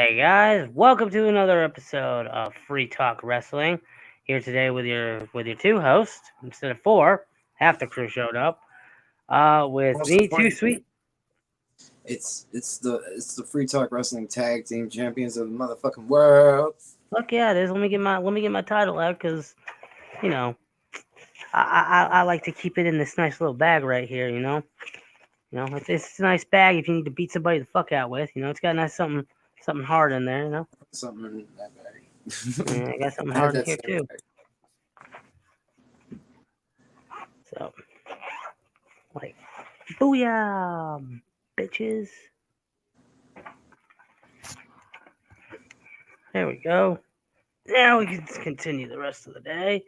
Hey guys, welcome to another episode of Free Talk Wrestling. Here today with your two hosts instead of four. Half the crew showed up. With Most me, Too important, Sweet. it's the Free Talk Wrestling Tag Team Champions of the motherfucking world. Fuck yeah, it is. Let me get my title out because you know I like to keep it in this nice little bag right here. It's a nice bag if you need to beat somebody the fuck out with. It's got nice something hard in there. Something in that bag. And I got something I had hard in that here same too. bag. So like, booyah, bitches. There we go. Now we can continue the rest of the day.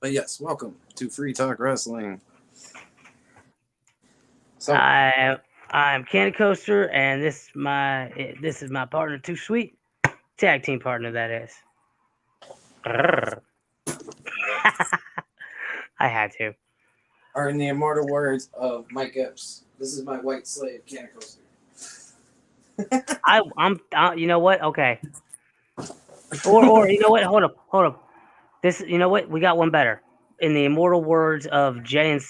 But yes, welcome to Free Talk Wrestling. So I'm Candy Coaster, and this is my partner, Too Sweet, tag team partner. That is. I had to. are in the immortal words of Mike Epps. This is my white slave, Candy Coaster. I'm. You know what? Okay. Or you know what? Hold up. This. You know what? We got one better. In the immortal words of Jay and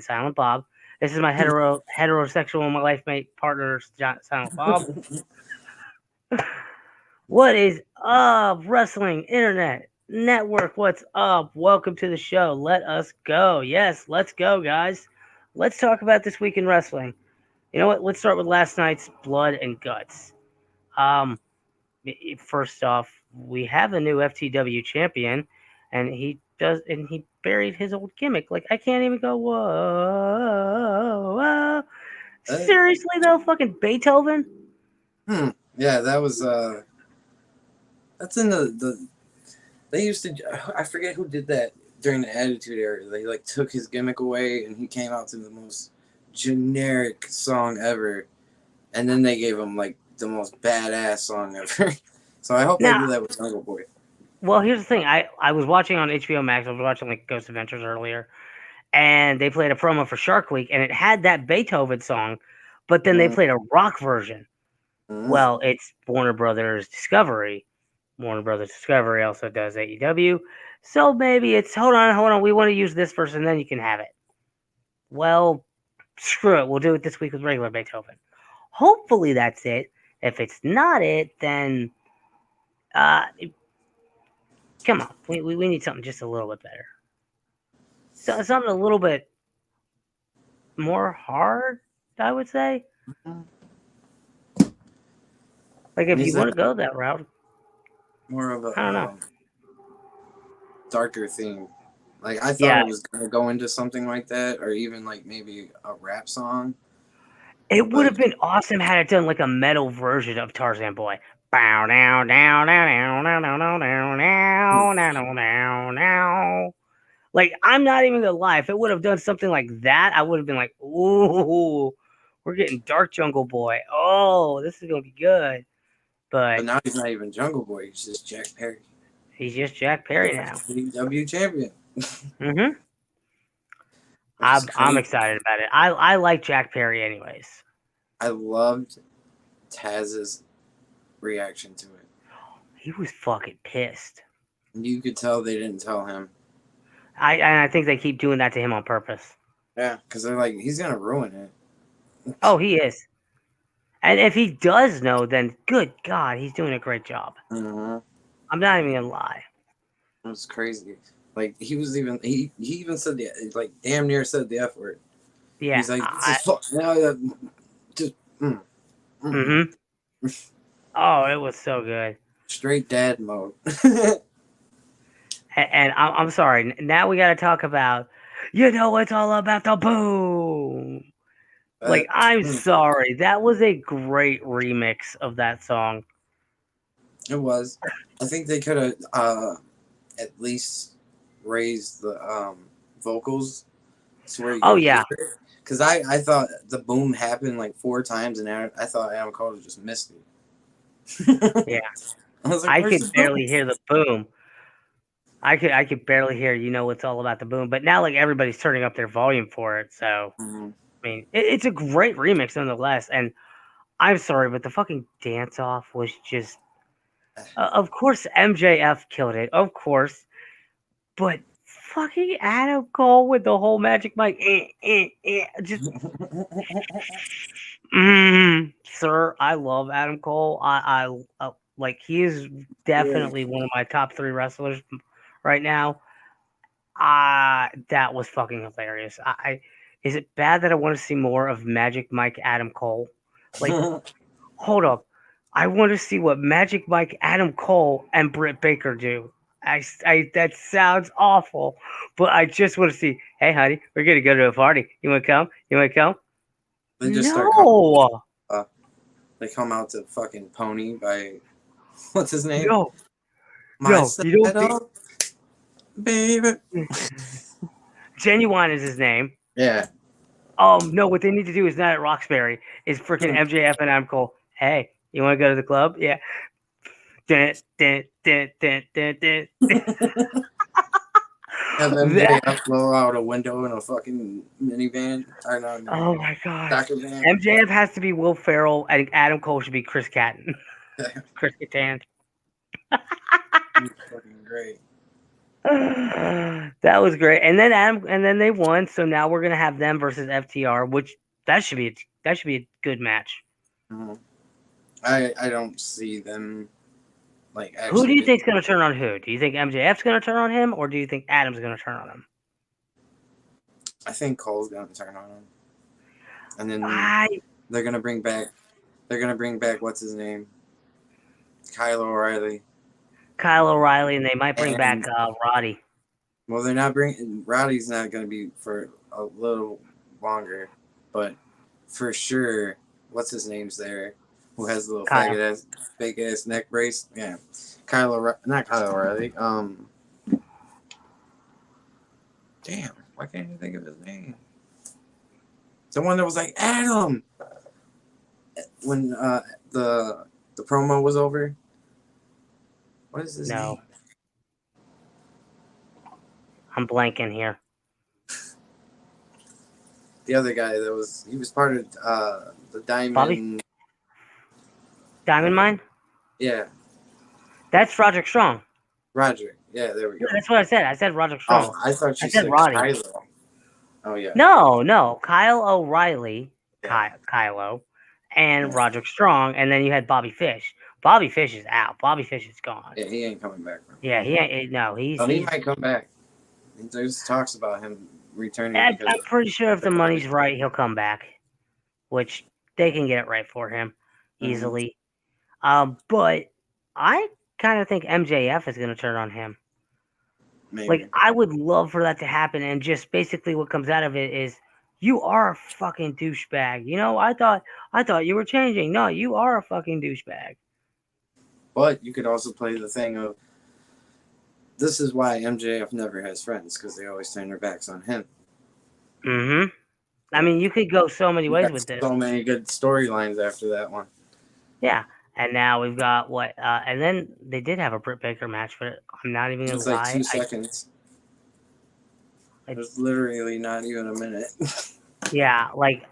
Silent Bob, this is my heterosexual my life mate partner, Silent Bob. What is up, wrestling internet network? What's up? Welcome to the show. Let us go. Yes, let's go, guys. Let's talk about this week in wrestling. You know what? Let's start with last night's Blood and Guts. Um, First off, we have a new FTW champion, and he buried his old gimmick. Like I can't even go whoa, whoa. Uh, Seriously though, fucking Beethoven. yeah, that was that's in the they used to. I forget who did that during the Attitude Era. They like took his gimmick away, and he came out to the most generic song ever, and then they gave him like the most badass song ever. So I hope they Now, do that with Jungle Boy. well, here's the thing. I was watching on HBO Max. I was watching like Ghost Adventures earlier, and they played a promo for Shark Week, and it had that Beethoven song, but then they Mm, played a rock version. mm. Well, it's Warner Brothers Discovery. Warner Brothers Discovery also does AEW, so maybe it's hold on. We want to use this version, then you can have it. Well, screw it. We'll do it this week with regular Beethoven. Hopefully that's it. If it's not it, then uh, come on. We need something just a little bit better. So something a little bit more hard, I would say. Like if Is you that want to go that route, more of a I don't know. darker theme? Like I thought Yeah, it was gonna go into something like that, or even like maybe a rap song. it would But have been awesome had it done like a metal version of Tarzan Boy. Bow down down down down down down down down down down down. Like I'm not even gonna lie, if it would have done something like that, I would have been like, "Ooh, we're getting Dark Jungle Boy. Oh, this is gonna be good." but But now he's not even Jungle Boy. He's just Jack Perry, he's just Jack Perry now. AEW champion. hmm Which is I'm crazy. excited about it. I like Jack Perry anyways. I loved Taz's reaction to it. He was fucking pissed. You could tell they didn't tell him. I think they keep doing that to him on purpose. Yeah, because they're like, he's gonna ruin it. Oh, he is. And if he does know, then good God, he's doing a great job. Mm-hmm. I'm not even gonna lie. It was crazy. Like he even said the like damn near said the F word. Yeah. He's like, this is fuck now. Just mm. Mm-hmm. Oh, it was so good. Straight dad mode. And I'm sorry. Now we got to talk about. It's all about the boom. Like I'm Mm, sorry, that was a great remix of that song. it was. I think they could have at least raised the vocals to where you Oh could hear yeah, it. Because I thought the boom happened like 4 times, and I thought Adam Cole just missed it. yeah. I was like, I "Where's could the boom?" barely hear the boom. I could barely hear. It's all about the boom. But now like everybody's turning up their volume for it. So Mhm. I mean, it's a great remix nonetheless. And I'm sorry, but the fucking dance off was just. Of course, MJF killed it. Of course, but fucking Adam Cole with the whole Magic Mike, just sir. I love Adam Cole. I like he is Yeah. definitely one of my top 3 wrestlers right now. That was fucking hilarious. Is it bad that I want to see more of Magic Mike Adam Cole? Like, hold up. I want to see what Magic Mike Adam Cole and Britt Baker do. That sounds awful, but I just want to see. Hey, honey, we're gonna go to a party. You want to come? You want to come? They just start No, they come out to fucking Pony by what's his name? no, My no. You don't think setup, baby. Genuine is his name? Yeah. No. What they need to do is not at Roxbury. Is freaking MJF and Adam Cole. Hey, you want to go to the club? Yeah. Dun, dun, dun, dun, dun, dun. Have MJF blow out a window in a fucking minivan. Or not, Oh my god. soccer van. MJF has to be Will Ferrell, and Adam Cole should be Chris Catton. Chris Kattan. Fucking great. That was great. And then they won. So now we're gonna have them versus FTR, which that should be a good match. Mhm. I don't see them like actually. Who do you think's gonna turn on who? Do you think MJF's gonna turn on him, or do you think Adam's gonna turn on him? I think Cole's gonna turn on him, and then I they're gonna bring back. They're gonna bring back what's his name, Kyle O'Reilly. Kyle O'Reilly, and they might bring back Roddy. Well, they're not bringing Rowdy's not gonna be for a little longer, but for sure, what's his name's there, who has the little fake ass neck brace? Yeah, not Kyle O'Reilly. Damn, why can't you think of his name? The one that was like Adam when the promo was over. What is his name? I'm blanking here. The other guy he was part of the Diamond. Diamond Mine? Yeah. That's Roderick Strong. Roderick. Yeah, there we go. That's what I said. I said Roderick Strong. Oh, I thought you said Roddy. Kylo. Oh yeah. No. Kyle O'Reilly, Kylo, and Roderick Strong, and then you had Bobby Fish. Bobby Fish is out. Bobby Fish is gone. Yeah, he ain't coming back. Bro. Yeah, he ain't. No, he might come back. There's talks about him returning. I'm pretty sure if the money's right, he'll come back, which they can get it right for him easily. But I kind of think MJF is going to turn on him. Maybe. Like, I would love for that to happen, and just basically what comes out of it is, you are a fucking douchebag. You know, I thought you were changing. No, you are a fucking douchebag. But you could also play the thing of, this is why MJF never has friends, because they always turn their backs on him. Mm-hmm. I mean, you could go so many ways with this. So many good storylines after that one. Yeah. And now we've got and then they did have a Britt Baker match, but I'm not even going to lie. It was like 2 seconds. It was literally not even a minute. Yeah, like,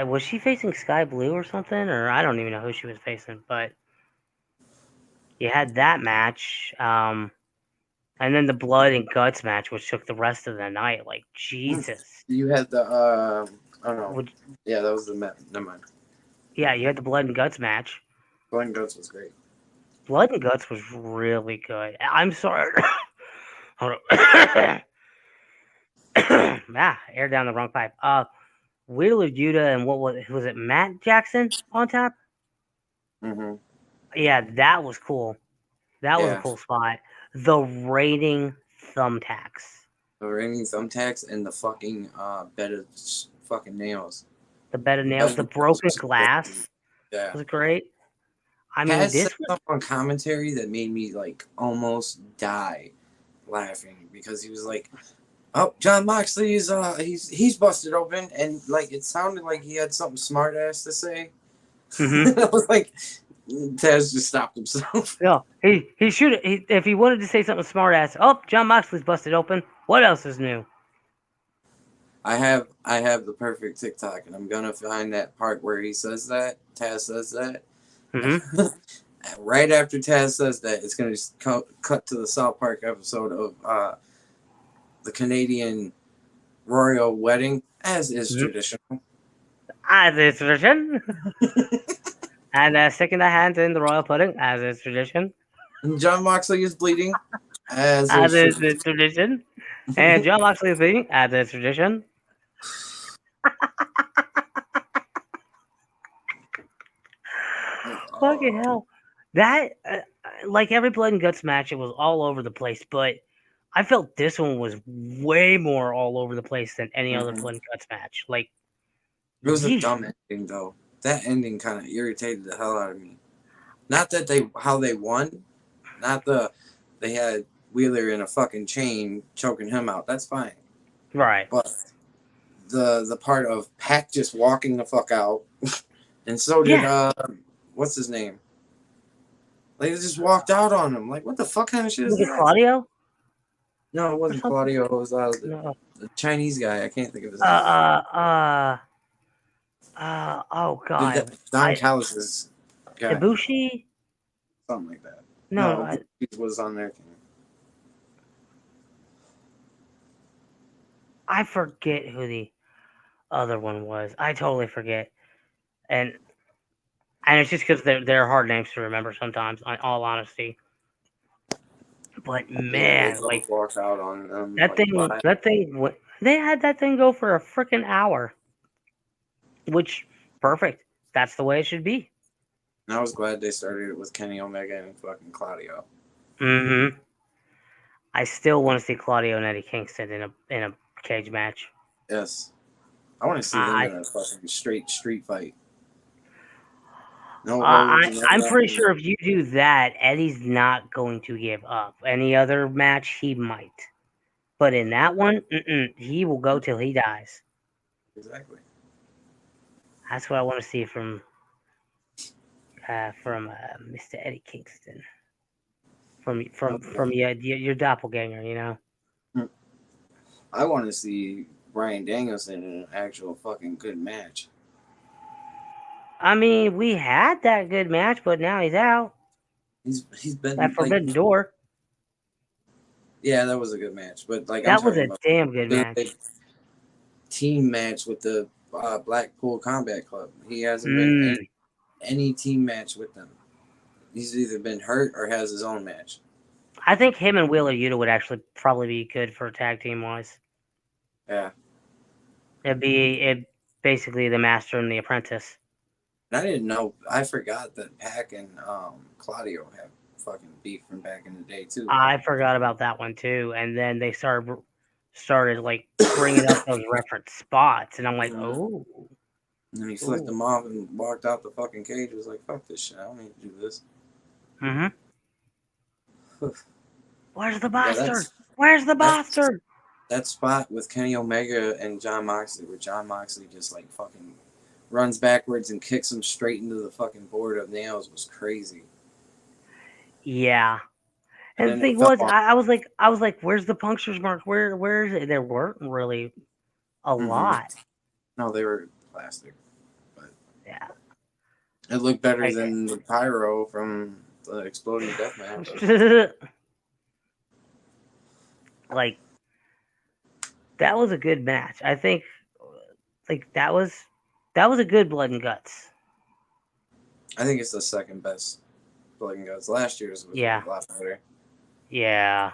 was she facing Sky Blue or something? Or I don't even know who she was facing, but you had that match. And then the Blood and Guts match, which took the rest of the night. Like, Jesus. You had the, I don't know. Yeah, that was the match. Never mind. Yeah, you had the Blood and Guts match. Blood and Guts was great. Blood and Guts was really good. I'm sorry. Hold on. Air down the wrong pipe. Wheeler Yuta and what was it? Matt Jackson on top? Mm-hmm. Yeah, that was cool. That was a cool spot. The Raiding Thumbtacks. The Raiding Thumbtacks and the fucking bed of fucking nails. The bed of nails. The broken glass. Yeah. Was great. I mean, this was stuff on commentary that made me like almost die laughing, because he was like, "Oh, John Moxley is he's busted open," and like it sounded like he had something smart ass to say. Mm-hmm. I was like, Taz just stopped himself. No, he should. If he wanted to say something smart ass, oh, John Moxley's busted open. What else is new? I have the perfect TikTok, and I'm gonna find that part where he says that Taz says that. Mm-hmm. Right after Taz says that, it's gonna just cut to the South Park episode of the Canadian royal wedding, as is Mm-hmm. traditional. As is tradition. And sticking the hands in the royal pudding, as is tradition. And John Moxley is bleeding, as As is is the tradition. tradition. And John Moxley is being, as is tradition. Fucking hell. That, like every Blood and Guts match, it was all over the place, but I felt this one was way more all over the place than any other Mhm. Blood and Guts match. Like, It was a yeesh. dumb ending, though. That ending kind of irritated the hell out of me. Not that how they won, not they had Wheeler in a fucking chain choking him out. That's fine, Right. but the part of Pac just walking the fuck out, and so did Yeah. what's his name? Like, they just walked out on him. Like, what the fuck kind of shit is Was it that? Claudio No, it or wasn't something? Claudio. It was No. the Chinese guy. I can't think of his Uh, name. uh, uh, oh God. Don Callis' guy, Ibushi? something like that. No, No, Bushi was on their team. I forget who the other one was. I totally forget. And it's just because they're hard names to remember sometimes, in all honesty. But Yeah, they man, like both walked out on them. that Like, thing, why? they had that thing go for a freaking hour, which perfect. That's the way it should be. And I was glad they started it with Kenny Omega and fucking Claudio. Mm-hmm. I still want to see Claudio and Eddie Kingston in a cage match. Yes. I want to see them I in a fucking straight street fight. No I holds, no I'm pretty nothing. sure if you do that, Eddie's not going to give up. Any other match, he might, but in that one, he will go till he dies. Exactly. That's what I want to see from Mr. Eddie Kingston, from your doppelganger. You know. I want to see Brian Danielson in an actual fucking good match. I mean, we had that good match, but now he's out. He's That been like, Forbidden Door. yeah, that was a good match, but like I'm That was talking a about damn good good match. team match with the Blackpool Combat Club. He hasn't been in Mm, any team match with them. He's either been hurt or has his own match. I think him and Wheeler Yuta would actually probably be good for tag team wise. Yeah. It basically the master and the apprentice. And I didn't know. I forgot that Pac and Claudio have fucking beef from back in the day too. I forgot about that one too, and then they started like bringing up those reference spots, and I'm like, Mhm. oh, And then he flicked ooh, them off and walked out the fucking cage. Was like, fuck this shit. I don't need to do this. mm-hmm. Where's the Yeah, bastard? Where's the that's bastard? that spot with Kenny Omega and John Moxley, where John Moxley just like fucking runs backwards and kicks him straight into the fucking board of nails was crazy. Yeah. And And the then it thing fell was, off. I was like, where's the punctures mark? Where is it? There weren't really a Mm-hmm. lot. No, they were plastic, but Yeah. it looked better Like, than the pyro from the Exploding Deathmatch. like that was a good match. I think like that was a good blood and guts. I think it's the second best Blood and Guts. Last year's was Yeah. a lot better. Yeah.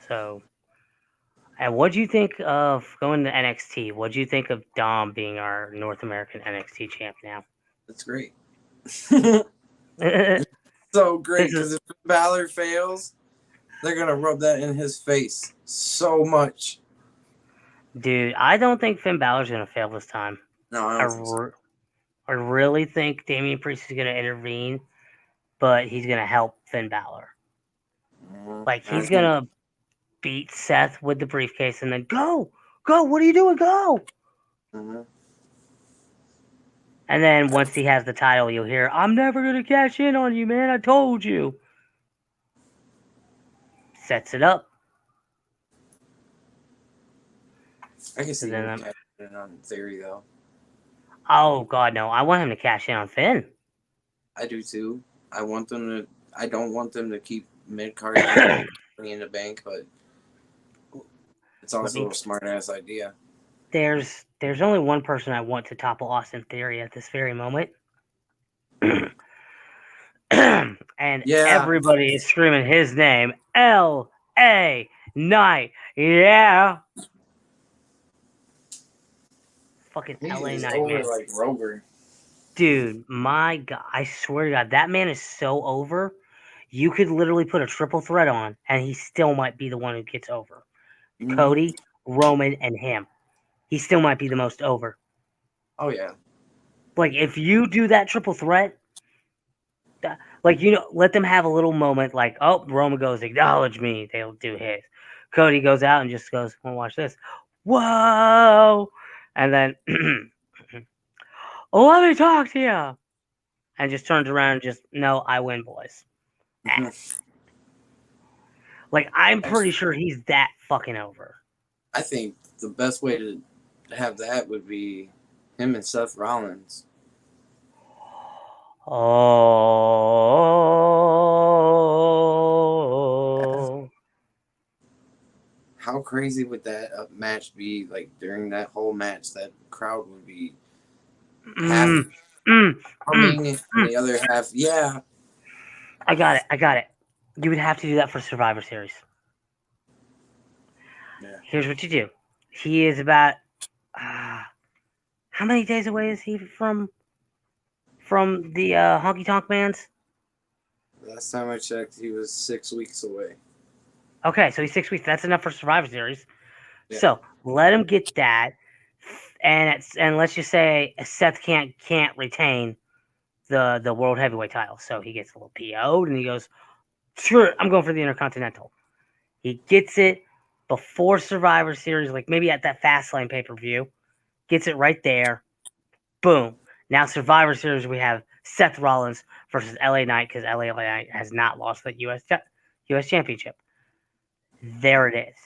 So, and what do you think of going to NXT? What do you think of Dom being our North American NXT champ now? It's great. This So great, is, because if Balor fails, they're gonna rub that in his face so much. dude, I don't think Finn Balor's gonna fail this time. No, I I, don't think so. re- I really think Damian Priest is gonna intervene, but he's gonna help Finn Balor. Like I he's think, gonna beat Seth with the briefcase and then go. What are you doing? Go. mhm. And then once he has the title, you'll hear, I'm never going to cash in on you, man. I told you. Sets it up. I can see then him catching on Theory though. oh god, no! I want him to cash in on Finn. I do too. I want them to. I don't want them to keep mid card money in the bank, but it's also a smart ass idea. There's only one person I want to topple Austin Theory at this very moment. And Yeah, everybody is screaming his name, L.A. Knight. Yeah. Fucking he L.A. is Knight, over man. like Rover. Dude, my God. I swear to God, that man is so over. You could literally put a triple threat on, and he still might be the one who gets over. Mm-hmm. Cody, Roman, and him. He still might be the most over. Oh yeah. Like, if you do that triple threat, like, let them have a little moment like, oh, Roman goes, acknowledge me. They'll do his. Cody goes out and just goes, well, watch this. Whoa. And then, oh, let me talk to you. And just turns around and just, no, I win, boys. Mm-hmm. Like, I'm pretty sure he's that fucking over. I think the best way to have that would be him and Seth Rollins. Oh. How crazy would that match be? Like during that whole match, that crowd would be half humming and the other half, yeah. I got it. You would have to do that for Survivor Series. Yeah. Here's what you do. He is about how many days away is he from the Honky Tonk Man's? Last time I checked, he was 6 weeks away. Okay, so he's 6 weeks. That's enough for Survivor Series. Yeah. So let him get that, and let's just say Seth can't retain the World Heavyweight title, so he gets a little PO'd, and he goes, "Sure, I'm going for the Intercontinental." He gets it before Survivor Series, like maybe at that Fastlane pay-per-view. Gets it right there. Boom. Now Survivor Series, we have Seth Rollins versus LA Knight because LA Knight has not lost the US Championship. There it is.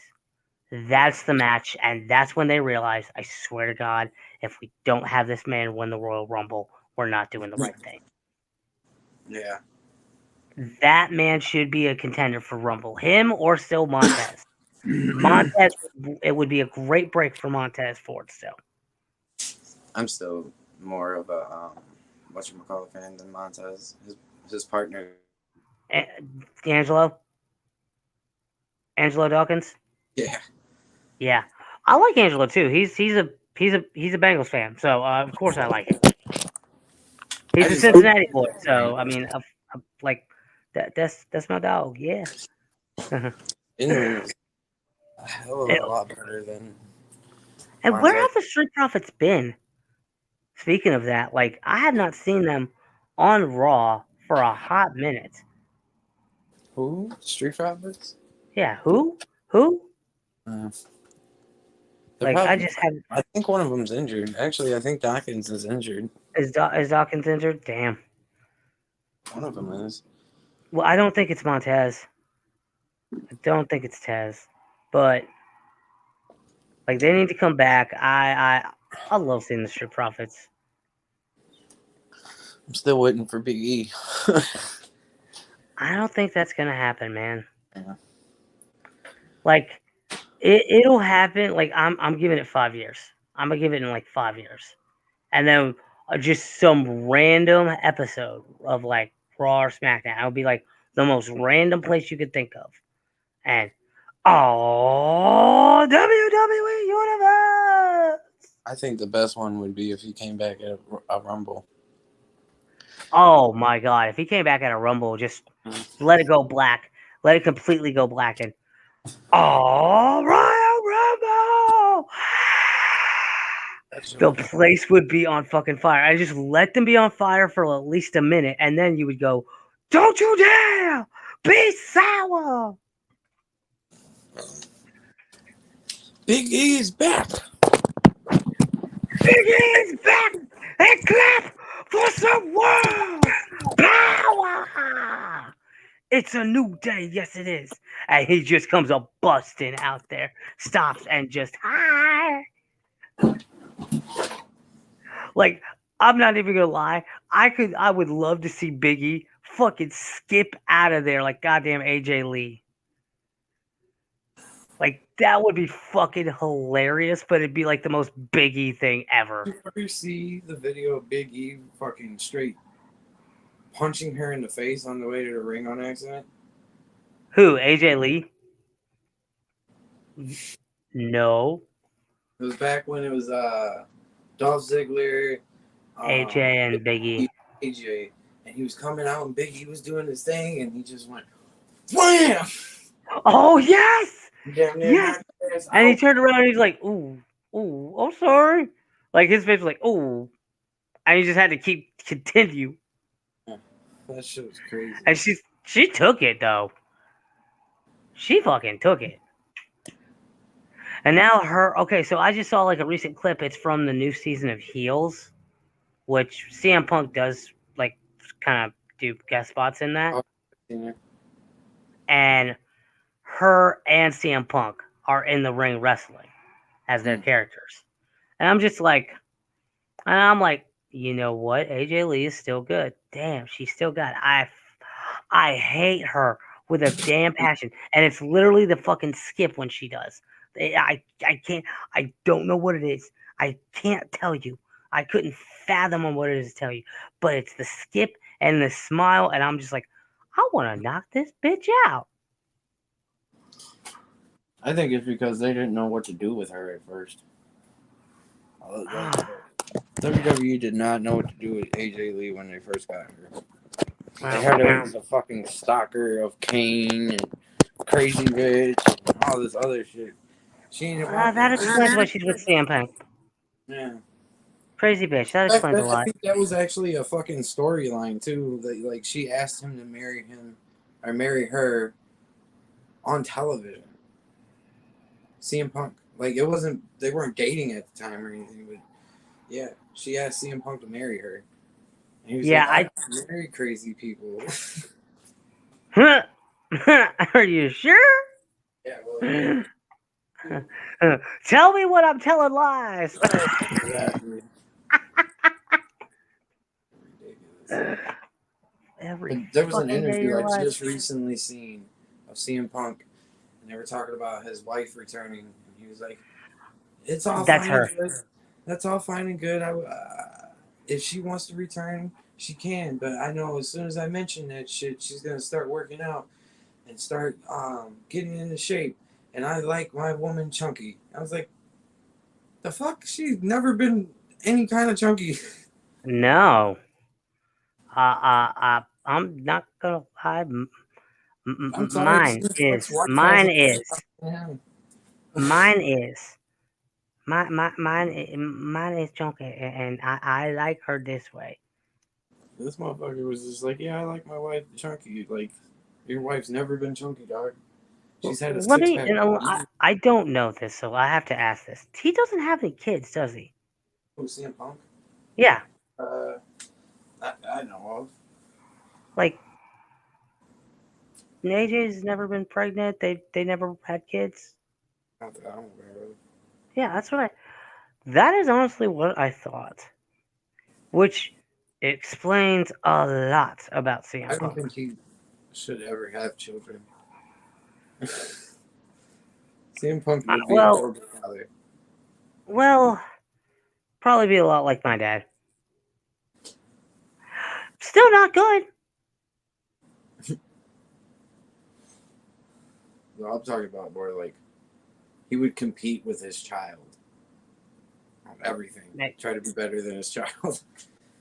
That's the match, and that's when they realize, I swear to God, if we don't have this man win the Royal Rumble, we're not doing the right thing. Yeah. That man should be a contender for Rumble. Him or still Montez. Montez, it would be a great break for Montez Ford still. I'm still more of a whatchamacallit fan than Montez. His partner. Angelo Dawkins. Yeah. Yeah, I like Angelo too. He's a Bengals fan, so of course I like him. He's a Cincinnati boy, so I mean, like that's my dog. Yeah. Inman was a hell of a lot better than. And where have the Street Profits been? Speaking of that, like I have not seen them on Raw for a hot minute. Who? Street Profits? Yeah, who? Like I just have. I think one of them's injured. Actually, I think Dawkins is injured. Is Dawkins injured? Damn. One of them is. Well, I don't think it's Montez. I don't think it's Tez, but like they need to come back. I love seeing the Street Profits. I'm still waiting for Big E. I don't think that's gonna happen, man. Yeah. Like it'll happen. Like I'm giving it 5 years. I'm gonna give it in like 5 years, and then just some random episode of like Raw or SmackDown. It'll be like the most random place you could think of, and WWE Universe. I think the best one would be if he came back at a Rumble. Oh my God! If he came back at a Rumble, just let it go black. Let it completely go black, and Royal Rumble. The place would be on fucking fire. I just let them be on fire for at least a minute, and then you would go, "Don't you dare be sour." Big E's back. Big E's back, and clap for some world power. It's a new day. Yes, it is. And he just comes a busting out there, stops, and just hi. Like, I'm not even gonna lie. I would love to see Biggie fucking skip out of there like goddamn AJ Lee. Like that would be fucking hilarious, but it'd be like the most Biggie thing ever. Did you ever see the video of Big E fucking straight punching her in the face on the way to the ring on accident? Who? AJ Lee? No. It was back when it was Dolph Ziggler, AJ and Biggie. AJ, and he was coming out and Big E was doing his thing and he just went wham! Oh yes! Damn near Yes! knocked his ass And he out. turned around and he's like, ooh, ooh, I'm sorry. Like his face was like, ooh. And he just had to continue. That shit was crazy. And she took it though. She fucking took it. And now okay, so I just saw like a recent clip. It's from the new season of Heels, which CM Punk does like kind of do guest spots in that. Yeah. And her and CM Punk are in the ring wrestling as their characters. And I'm like, you know what? AJ Lee is still good. Damn, she's still got it. I hate her with a damn passion. And it's literally the fucking skip when she does. I can't, I don't know what it is. I can't tell you. I couldn't fathom on what it is to tell you. But it's the skip and the smile. And I'm just like, I want to knock this bitch out. I think it's because they didn't know what to do with her at first. WWE did not know what to do with AJ Lee when they first got her. They had her as a fucking stalker of Kane and crazy bitch and all this other shit. She ain't That explains why she's with CM Punk. Yeah. Crazy bitch. That explains a lot. I think that was actually a fucking storyline too. That like she asked him to marry him or marry her on television. CM Punk. Like it wasn't they weren't dating at the time or anything, but yeah, she asked CM Punk to marry her. And he was like, I marry crazy people. Are you sure? Yeah, well, tell me what I'm telling lies. exactly. There was an interview I just recently seen of CM Punk, and they were talking about his wife returning, and he was like, "It's all That's fine her. and good. That's all fine and good. If she wants to return, she can. But I know as soon as I mention that shit, she's gonna start working out and start getting into shape. And I like my woman chunky." I was like, "The fuck? She's never been any kind of chunky." No. I'm not gonna lie. I'm sorry. Mine is chunky, and I like her this way. This motherfucker was just like, "Yeah, I like my wife chunky. Like, your wife's never been chunky, dog. She's had a Let me. six-pack." I don't know this, so I have to ask this. He doesn't have any kids, does he? Who, CM Punk? Yeah. I know of. Like, AJ's never been pregnant. They never had kids. Not that I'm aware of. Yeah, that's what that is honestly what I thought. Which explains a lot about CM Punk. I don't think he should ever have children. CM Punk would be a horrible father. Well, probably be a lot like my dad. Still not good. No, I'm talking about more like he would compete with his child on everything. Try to be better than his child.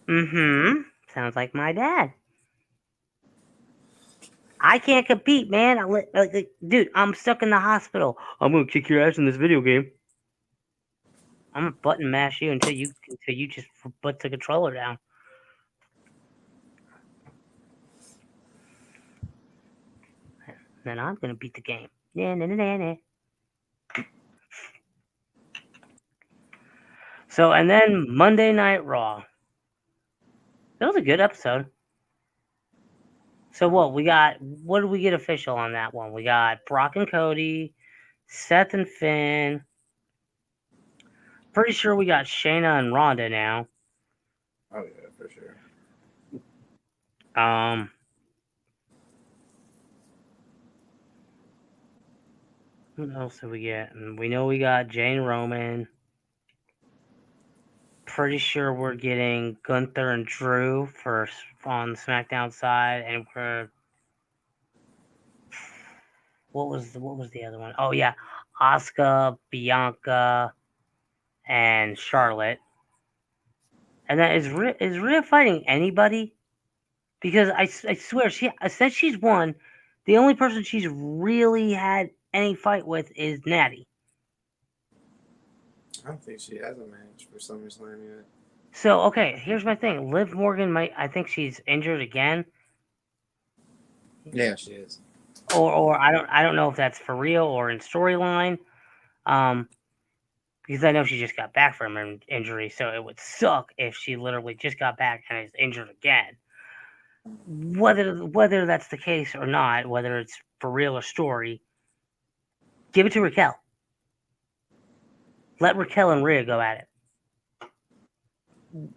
Sounds like my dad. I can't compete, man. Dude, I'm stuck in the hospital. I'm gonna kick your ass in this video game. I'm gonna button mash you until you just put the controller down. Then I'm gonna beat the game. So, and then Monday Night Raw. That was a good episode. So what do we get official on that one? We got Brock and Cody, Seth and Finn. Pretty sure we got Shayna and Ronda now. Oh yeah, for sure. What else did we get? And we know we got Jane Roman. Pretty sure we're getting Gunther and Drew on the SmackDown side, and we're what was the other one? Oh yeah, Asuka, Bianca, and Charlotte. And then is Rhea fighting anybody? Because I swear since she's won, the only person she's really had any fight with is Natty. I don't think she has a match for SummerSlam yet. So okay, here's my thing. Liv Morgan I think she's injured again. Yeah, she is. Or I don't know if that's for real or in storyline. Because I know she just got back from an injury, so it would suck if she literally just got back and is injured again. Whether that's the case or not, whether it's for real or story, give it to Raquel. Let Raquel and Rhea go at it.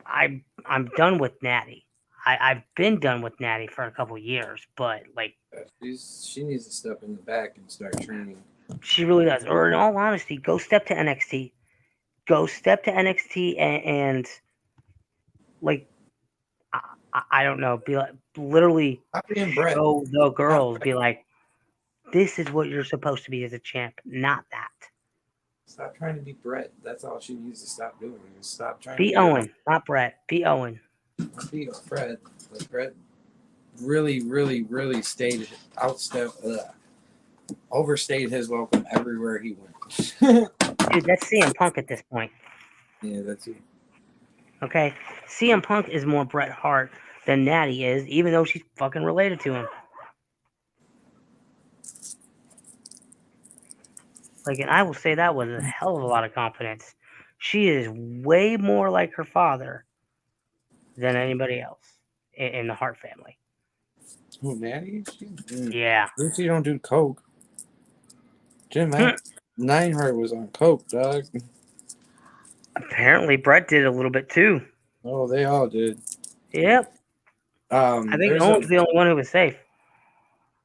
I'm done with Natty. I've been done with Natty for a couple years, but like She needs to step in the back and start training. she really does. Or in all honesty, go step to NXT. Go step to NXT and like I don't know, be like literally show the girls, be like, this is what you're supposed to be as a champ, not that. Stop trying to be Brett. That's all she needs to stop doing. Is stop trying be to Owen, not Brett. Be Owen. Be Brett. But Brett really, really, really overstayed his welcome everywhere he went. Dude, that's CM Punk at this point. Yeah, that's it. Okay? CM Punk is more Bret Hart than Natty is, even though she's fucking related to him. Like, and I will say that with a hell of a lot of confidence. She is way more like her father than anybody else in the Hart family. Who, Natty? Yeah. She don't do coke. Jim Neidhart was on coke, dog. Apparently, Bret did a little bit too. Oh, they all did. Yep. I think Owen's the only one who was safe.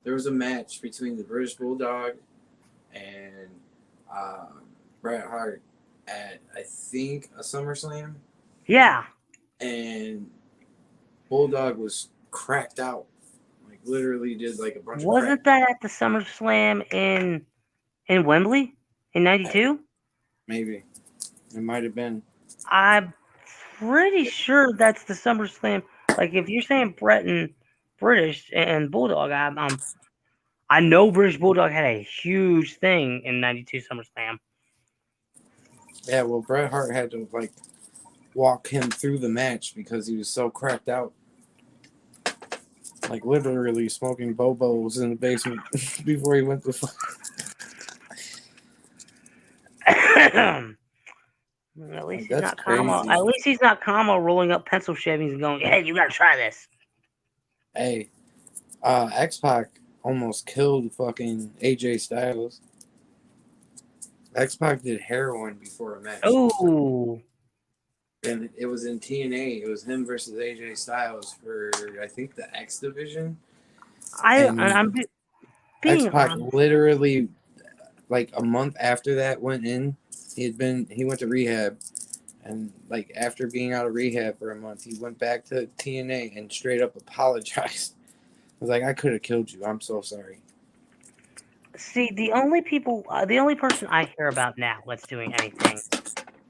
There was a match between the British Bulldog and Bret Hart at, I think, a SummerSlam. Yeah. And Bulldog was cracked out. Like, literally did like a bunch Wasn't that at the SummerSlam in Wembley in '92? Maybe. It might have been. I'm pretty sure that's the SummerSlam. Like, if you're saying Bret and British and Bulldog, I know British Bulldog had a huge thing in '92 SummerSlam. Yeah, well, Bret Hart had to like walk him through the match because he was so cracked out. Like literally smoking bobos in the basement before he went to fight. At least he's not Kamo. At least he's not Kamo rolling up pencil shavings and going, "Hey, you gotta try this." Hey, X-Pac almost killed fucking AJ Styles. X-Pac did heroin before a match. Ooh. And it was in TNA. It was him versus AJ Styles for, I think, the X division. I'm being X-Pac literally, like a month after that went in, he went to rehab. And like after being out of rehab for a month, he went back to TNA and straight up apologized. I was like, I could have killed you. I'm so sorry. See, the only person I hear about now that's doing anything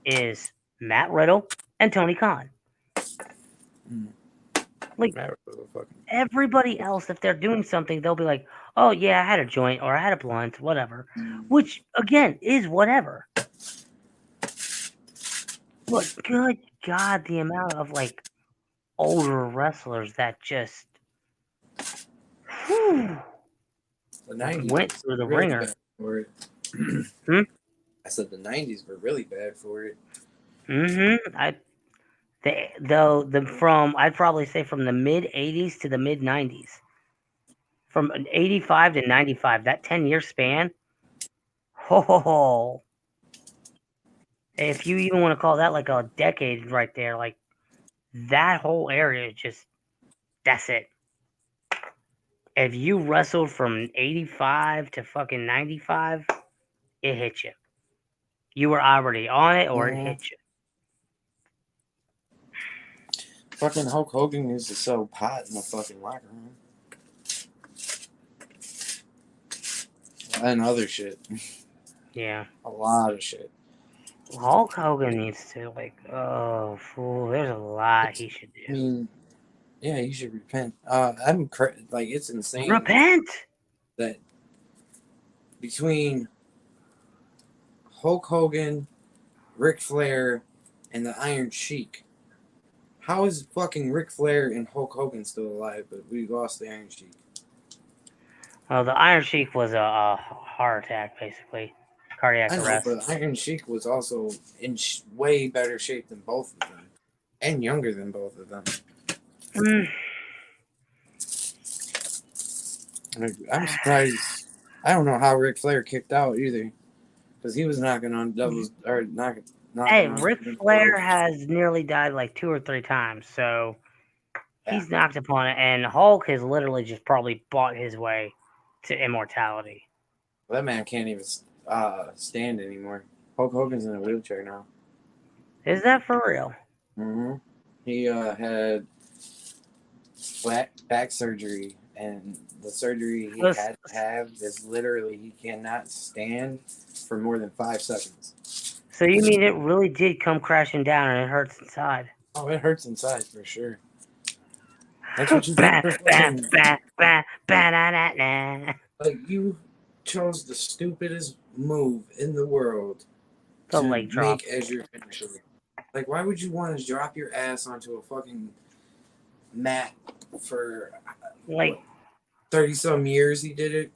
is Matt Riddle and Tony Khan. Like, everybody else, if they're doing something, they'll be like, oh, yeah, I had a joint or I had a blunt, whatever. Which, again, is whatever. But good God, the amount of, like, older wrestlers that just went through the ringer. I said the 90s were really bad for it. I'd probably say from the mid 80s to the mid 90s. From 85 to 95, that 10-year span. If you even want to call that like a decade right there, like that whole area just that's it. If you wrestled from 85 to fucking 95, it hit you. You were already on it or it Mhm. hit you. Fucking Hulk Hogan used to sell pot in the fucking locker room. And other shit. Yeah. A lot of shit. Hulk Hogan needs to oh fool, there's a lot he should I do. mean, yeah, you should repent. It's insane Repent. that between Hulk Hogan, Ric Flair, and the Iron Sheik, how is fucking Ric Flair and Hulk Hogan still alive, but we lost the Iron Sheik? Well, the Iron Sheik was a heart attack, basically, cardiac I know, arrest. but Iron Sheik was also in way better shape than both of them, and younger than both of them. I'm surprised. I don't know how Ric Flair kicked out either, because he was knocking on doubles or knocking. Hey, On Ric Flair has nearly died like 2 or 3 times, so he's knocked upon it, and Hulk has literally just probably bought his way to immortality. Well, that man can't even stand anymore. Hulk Hogan's in a wheelchair now. Is that for real? Mm-hmm. He had back surgery, and the surgery he had to have is literally he cannot stand for more than 5 seconds. So you mean it really did come crashing down and it hurts inside? Oh, it hurts inside for sure. That's what you get for fucking... Like, you chose the stupidest move in the world The to leg drop. make as your finisher. Like, why would you want to drop your ass onto a fucking mat for like 30-some years he did it?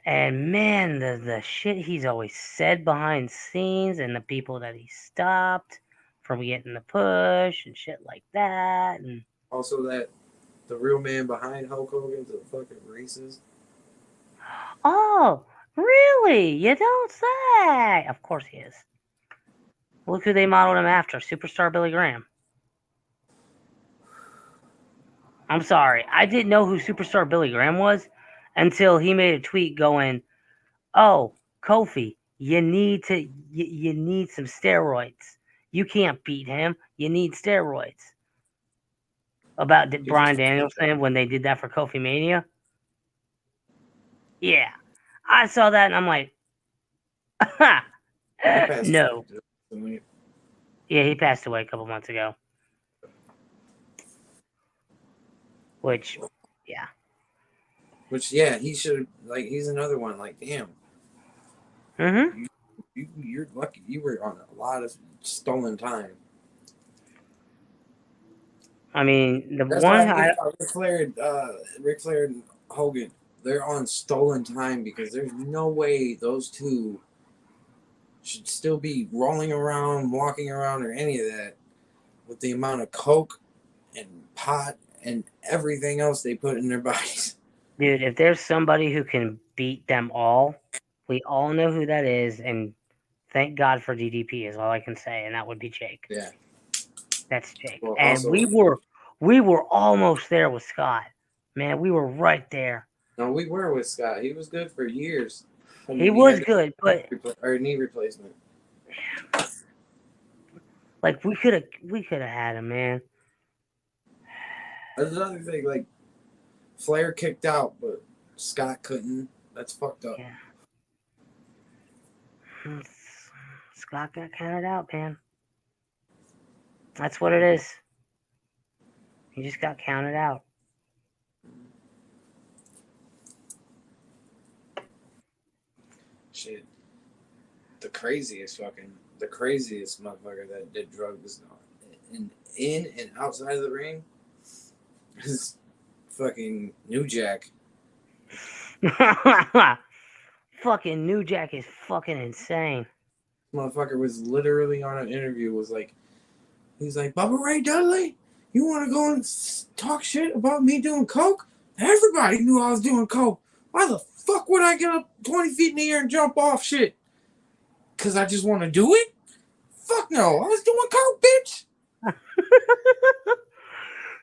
And man, the shit he's always said behind scenes and the people that he stopped from getting the push and shit like that. And also that the real man behind Hulk Hogan's a fucking racist. Oh, really? You don't say. Of course he is. Look who they modeled him after, Superstar Billy Graham. I'm sorry, I didn't know who Superstar Billy Graham was until he made a tweet going, "Oh, Kofi, you need some steroids. You can't beat him. You need steroids." About Bryan Danielson when they did that for Kofi Mania. Yeah, I saw that and I'm like, no. Yeah, he passed away a couple months ago. Which, he should, he's another one. Like, damn. Mm-hmm. You're lucky. You were on a lot of stolen time. I mean, That's one Ric Flair and Hogan, they're on stolen time because there's no way those two should still be rolling around, walking around, or any of that with the amount of coke and pot and everything else they put in their bodies. Dude, if there's somebody who can beat them all, we all know who that is, and thank God for DDP is all I can say, and that would be Jake. Yeah. That's Jake. Well, and also, we were almost there with Scott. Man, we were right there. No, we were with Scott. He was good for years. He was good, but or knee replacement. Like we could have had him, man. That's another thing. Like Flair kicked out, but Scott couldn't. That's fucked up. Yeah. Scott got counted out, man. That's what it is. He just got counted out. Shit. The craziest motherfucker that did drugs in and outside of the ring is fucking New Jack. Fucking New Jack is fucking insane. Motherfucker was literally on an interview, he's like, Bubba Ray Dudley, you want to go and talk shit about me doing coke? Everybody knew I was doing coke. Why the fuck would I get up 20 feet in the air and jump off shit? Because I just want to do it? Fuck no, I was doing coke, bitch.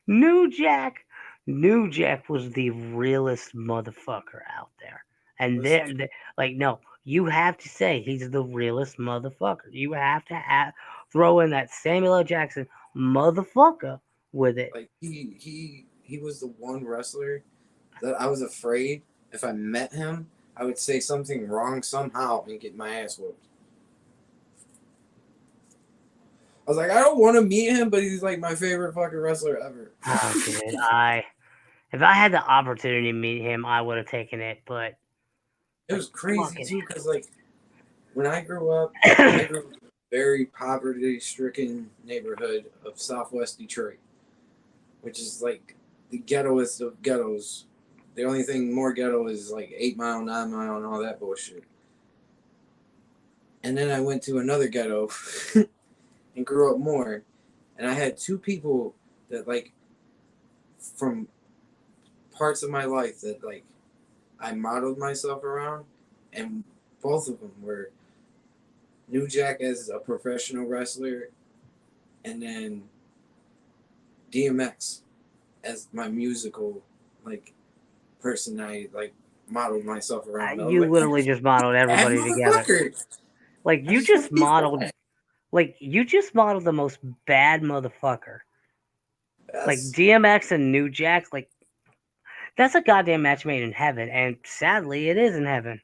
New Jack, New Jack was the realest motherfucker out there. And like, no, you have to say he's the realest motherfucker. You have to throw in that Samuel L. Jackson motherfucker with it. Like he was the one wrestler that I was afraid if I met him, I would say something wrong somehow and get my ass whooped. I was like, I don't want to meet him, but he's like my favorite fucking wrestler ever. Oh, dude, if I had the opportunity to meet him, I would have taken it. But It was crazy fucking too, because like when I grew up, I grew up in a very poverty-stricken neighborhood of Southwest Detroit, which is like the ghettoest of ghettos. The only thing more ghetto is like 8 Mile, 9 Mile, and all that bullshit. And then I went to another ghetto and grew up more. And I had two people that like from parts of my life that like I modeled myself around, and both of them were New Jack as a professional wrestler, and then DMX as my musical like person I like modeled myself around. I was you like, literally just modeled that everybody together. motherfucker. Like I you just want just to be modeled, that. the most bad motherfucker. Like Yes. DMX and New Jack, like that's a goddamn match made in heaven, and sadly, it is in heaven.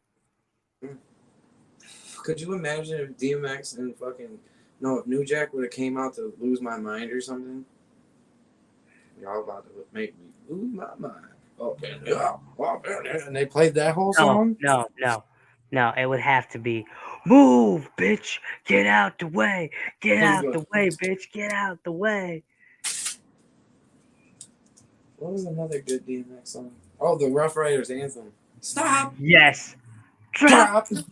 Could you imagine if DMX and fucking no, if New Jack would have came out to Lose My Mind or something? Y'all about to make me lose my mind. Oh, and they played that whole No, song. no, no, no. It would have to be, move, bitch, get out the way, get What out the way, bitch, get out the way. was another good DMX song? Oh, the Rough Riders anthem. Stop, Yes, drop, drop,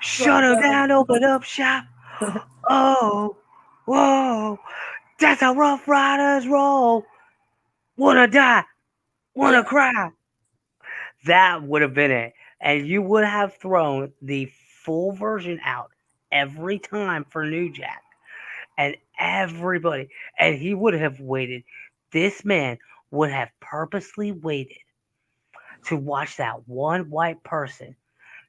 shut drop her down. down, open up shop. Oh, whoa, that's how Rough Riders roll. Wanna die, wanna Yeah. cry. That would have been it. And you would have thrown the full version out every time for New Jack. And everybody, and he would have waited. This man would have purposely waited to watch that one white person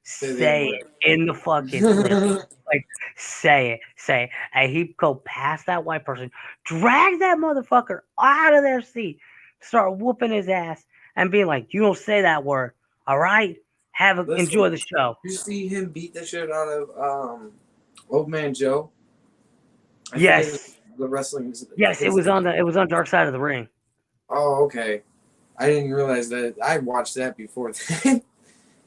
Say the N say word. it in the fucking living. Like, say it. And he'd go past that white person, drag that motherfucker out of their seat, start whooping his ass, and being like, "You don't say that word, all right? Enjoy Listen, the show." you see him beat the shit out of Old Man Joe. I forget Yes, the wrestling. yes, His name. it was on Dark Side of the Ring. Oh, okay. I didn't realize that. I watched that before.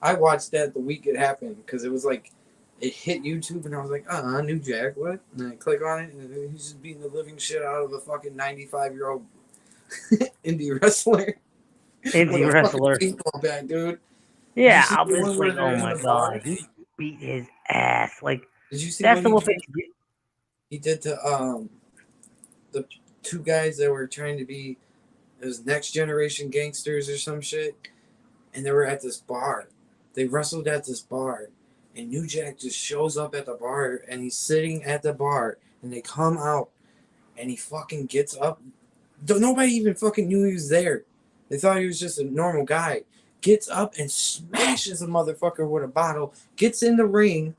I watched that the week it happened because it was like it hit YouTube and I was like, New Jack, what? And I click on it and he's just beating the living shit out of a fucking 95-year-old indie wrestler with Indie a fucking wrestler. baseball bat, dude. Did you Yeah, see I the was one just where like, they're "Oh in my the god, bar? he beat his ass." Like Did you see that's what the he one did? thing. He did to the two guys that were trying to be those next generation gangsters or some shit, and they were at this bar. They wrestled at this bar, and New Jack just shows up at the bar, and he's sitting at the bar, and they come out, and he fucking gets up. Nobody even fucking knew he was there. They thought he was just a normal guy. Gets up and smashes a motherfucker with a bottle. Gets in the ring,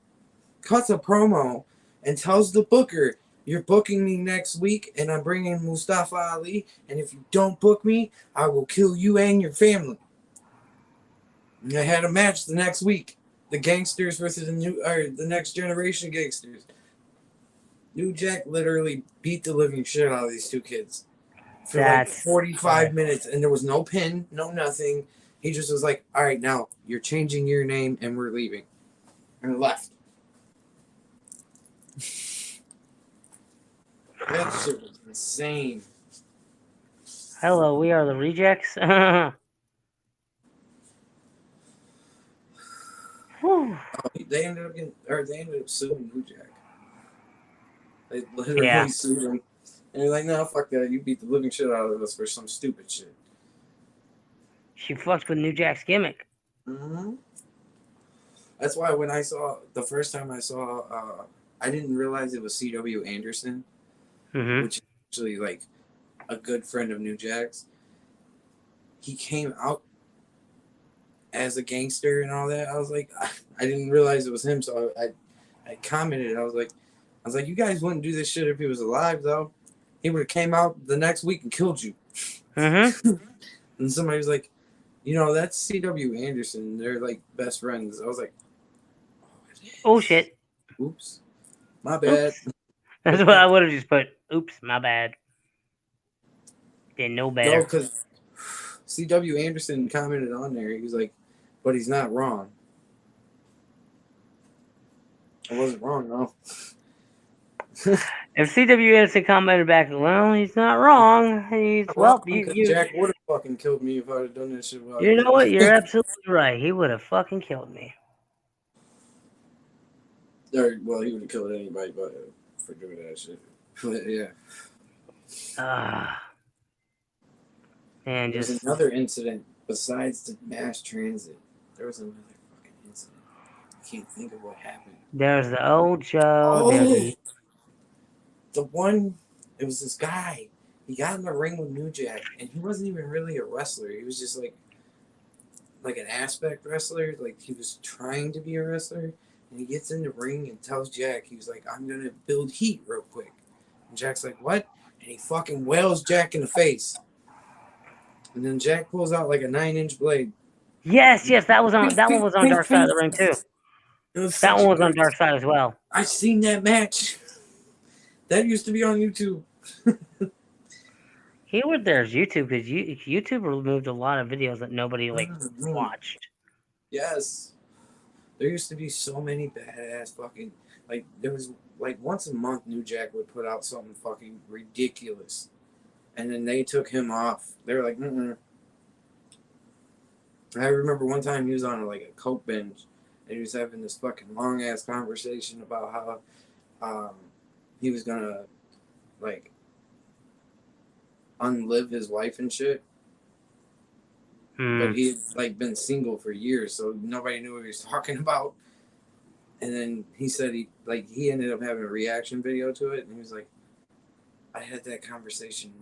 cuts a promo, and tells the booker, "You're booking me next week, and I'm bringing Mustafa Ali. And if you don't book me, I will kill you and your family." And they had a match the next week. The gangsters versus the next generation gangsters. New Jack literally beat the living shit out of these two kids for like That's 45 minutes, and there was no pin, no nothing. He just was like, "All right, now you're changing your name, and we're leaving," and left. That shit was insane. hello. We are the rejects. Whew. They ended up suing New Jack. They Yeah, literally sued him, and they're like, "No, fuck that. You beat the living shit out of us for some stupid shit." she fucked with New Jack's gimmick. Mm-hmm. That's why when I saw the first time I saw, I didn't realize it was C.W. Anderson, Hmm. which actually like a good friend of New Jack's. He came out as a gangster and all that. I was like, I didn't realize it was him, so I commented. I was like, you guys wouldn't do this shit if he was alive, though. He would have came out the next week and killed you. Mm-hmm. And somebody was like, that's C.W. Anderson. They're like best friends. I was like, Oh shit. oops, my bad. Oops. That's what I would have just put. Oops, my bad. Didn't know No, better. because C.W. Anderson commented on there. He was like, but he's not wrong. I wasn't wrong, though. If C.W. Anderson commented back, well, he's not wrong. Jack would have fucking killed me if I'd have done that shit. You know what? You're absolutely right. He would have fucking killed me. Well, he would have killed anybody, but for doing that shit. But yeah. And There's just another incident besides the mass transit. There was another fucking incident. I can't think of what happened. there's the old Joe. Oh, the one. It was this guy. He got in the ring with New Jack, and he wasn't even really a wrestler. He was just like an aspect wrestler. Like he was trying to be a wrestler, and he gets in the ring and tells Jack, he was like, "I'm gonna build heat real quick." And Jack's like, "What?" And he fucking wails Jack in the face. And then Jack pulls out like a 9-inch blade. Yes, that one was on Dark Side of the Ring too. That one was on Dark Side as well. I seen that match. That used to be on YouTube. There's YouTube because YouTube removed a lot of videos that nobody watched. Yes. There used to be so many badass fucking there was once a month New Jack would put out something fucking ridiculous. And then they took him off. They were like, mm-mm. I remember one time he was on a coke binge and he was having this fucking long ass conversation about how he was gonna unlive his wife and shit. But he had been single for years, so nobody knew what he was talking about. And then he said he ended up having a reaction video to it, and he was like, I had that conversation